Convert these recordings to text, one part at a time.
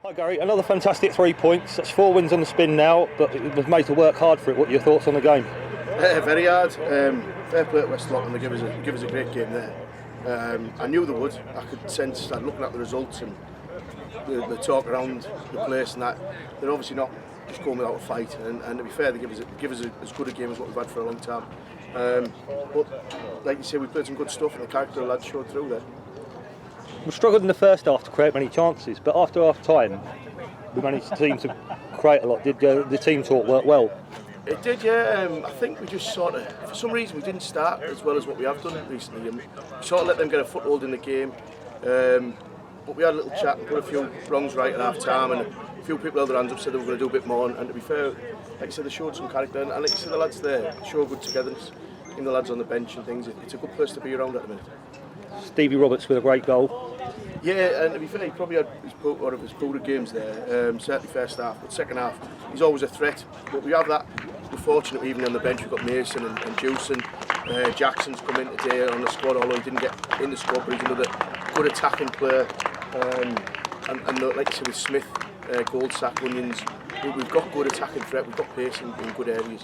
Hi Gary, another fantastic 3 points. That's 4 wins on the spin now, but it was made to work hard for it. What are your thoughts on the game? Very hard. Fair play to West Allotment, they give us a great game there. I knew they would. I could sense that looking at the results and the talk around the place and that. They're obviously not just going without a fight. And to be fair, they give us as good a game as what we've had for a long time. But like you say, we played some good stuff and the character of the lads showed through there. We struggled in the first half to create many chances, but after half time, we managed the team to create a lot. Did the team talk work well? It did, yeah. I think we just sort of, for some reason, we didn't start as well as what we have done recently. We sort of let them get a foothold in the game. But we had a little chat and put a few wrongs right at half time, and a few people held their hands up, said they were going to do a bit more. And to be fair, like I said, they showed some character, and like you said, the lads there show good togetherness. Even the lads on the bench and things, it's a good place to be around at the minute. Stevie Roberts with a great goal. Yeah, and to be fair, he probably had one of his poorer games there, certainly first half, but second half, he's always a threat. But we have that, we're fortunate even on the bench, we've got Mason and Jewson. Jackson's come in today on the squad, although he didn't get in the squad, but he's another good attacking player. And like you said with Smith, Goldsack, Onions, we've got good attacking threat, we've got pace in good areas.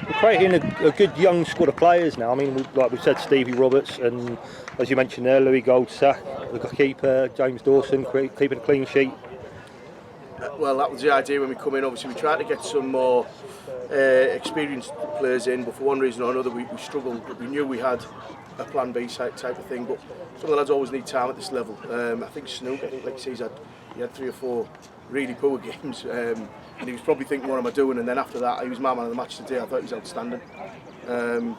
We're creating a good young squad of players now. I mean, like we said, Stevie Roberts and, as you mentioned there, Louis Goldsack, the keeper, James Dawson, keeping a clean sheet. Well, that was the idea when we come in. Obviously, we tried to get some more experienced players in, but for one reason or another, we struggled. But we knew we had a plan B type of thing. But some of the lads always need time at this level. I think Snook, like you say, he had 3 or 4 really poor games. And he was probably thinking, what am I doing? And then after that, he was my man of the match today. I thought he was outstanding.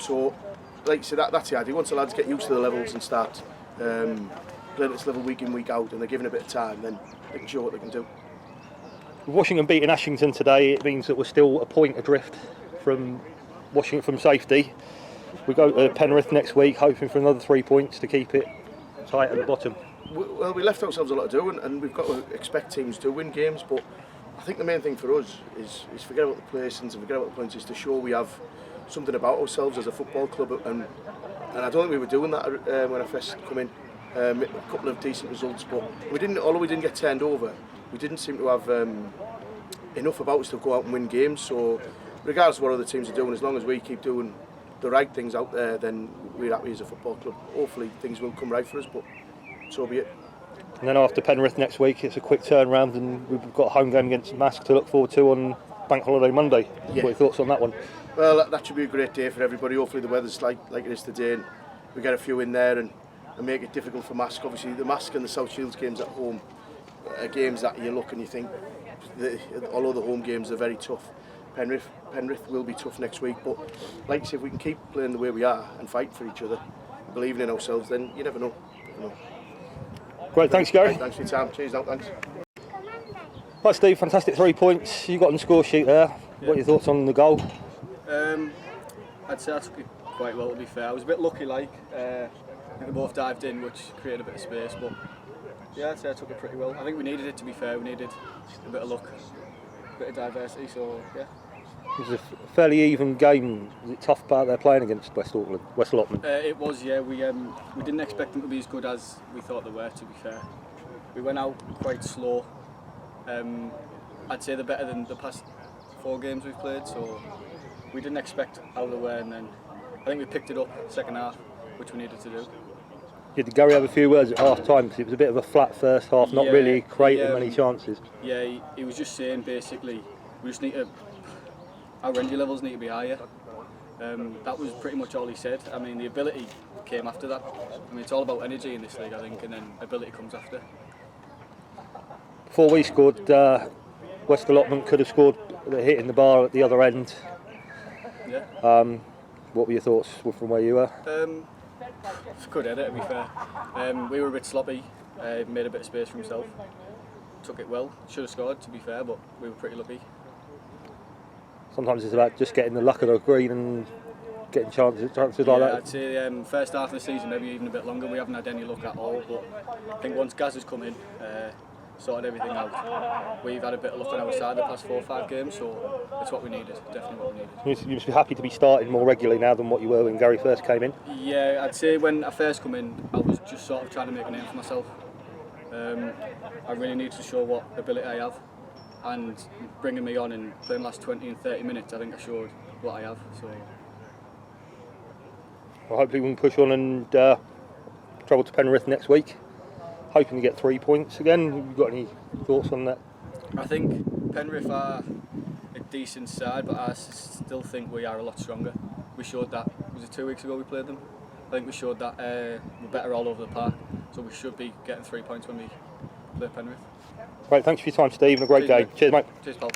So, like you said, that's the idea. Once the lads get used to the levels and start playing at this level week in, week out, and they're given a bit of time, then they can show what they can do. With Washington beating Ashington today, it means that we're still a point adrift from Washington from safety. We go to Penrith next week, hoping for another 3 points to keep it tight at the bottom. Well, we left ourselves a lot to do, and we've got to expect teams to win games, but I think the main thing for us is forget about the placings and forget about the points, is to show we have something about ourselves as a football club, and I don't think we were doing that when I first come in. A couple of decent results, but although we didn't get turned over, we didn't seem to have enough about us to go out and win games. So regardless of what other teams are doing, as long as we keep doing the right things out there, then we're happy as a football club. Hopefully things will come right for us, but so be it. And then after Penrith next week, it's a quick turnaround, and we've got a home game against Mask to look forward to on Bank Holiday Monday. Yeah. What are your thoughts on that one? Well, that should be a great day for everybody. Hopefully the weather's like it is today, and we get a few in there and make it difficult for Mask. Obviously the Mask and the South Shields games at home are games that you look and you think, although the home games are very tough, Penrith will be tough next week, but like I say, if we can keep playing the way we are and fighting for each other, believing in ourselves, then you never know. Great, thanks Gary. Right, thanks for your time. Cheers now, thanks. Hi Steve, fantastic 3 points. You got on the score sheet there. Yeah. What are your thoughts on the goal? I'd say I took it quite well, to be fair. I was a bit lucky, I think they both dived in, which created a bit of space, but yeah, I'd say I took it pretty well. I think we needed it, to be fair. We needed a bit of luck, a bit of diversity, so yeah. It was a fairly even game. Was it tough out there playing against West Allotment? It was, yeah. We didn't expect them to be as good as we thought they were, to be fair. We went out quite slow. I'd say they're better than the past 4 games we've played, so we didn't expect how they were, and then I think we picked it up second half, which we needed to do. Did Gary have a few words at half time, because it was a bit of a flat first half, not really creating many chances? Yeah, he was just saying basically we just need to, our energy levels need to be higher. That was pretty much all he said. I mean, the ability came after that. I mean, it's all about energy in this league, I think, and then ability comes after. Before we scored, West Allotment could have scored, hitting the bar at the other end. Yeah. What were your thoughts from where you were? It's a good edit, to be fair. We were a bit sloppy, made a bit of space for himself. took it well. Should have scored, to be fair, but we were pretty lucky. Sometimes it's about just getting the luck of the green and getting chances like that. I'd say first half of the season, maybe even a bit longer, we haven't had any luck at all. But I think once Gaz has come in, sorted everything out, we've had a bit of luck on our side the past 4 or 5 games, so it's what we needed, definitely what we needed. You must be happy to be starting more regularly now than what you were when Gary first came in. Yeah, I'd say when I first come in, I was just sort of trying to make a name for myself. I really need to show what ability I have, and bringing me on and playing the last 20 and 30 minutes, I think I showed what I have. So. Well, hopefully we can push on and travel to Penrith next week, hoping to get 3 points again. Have you got any thoughts on that? I think Penrith are a decent side, but I still think we are a lot stronger. We showed that, was it 2 weeks ago we played them? I think we showed that we're better all over the park, so we should be getting 3 points when we play Penrith. Right, thanks for your time, Steve, and a great game. Cheers, mate. Cheers, pal.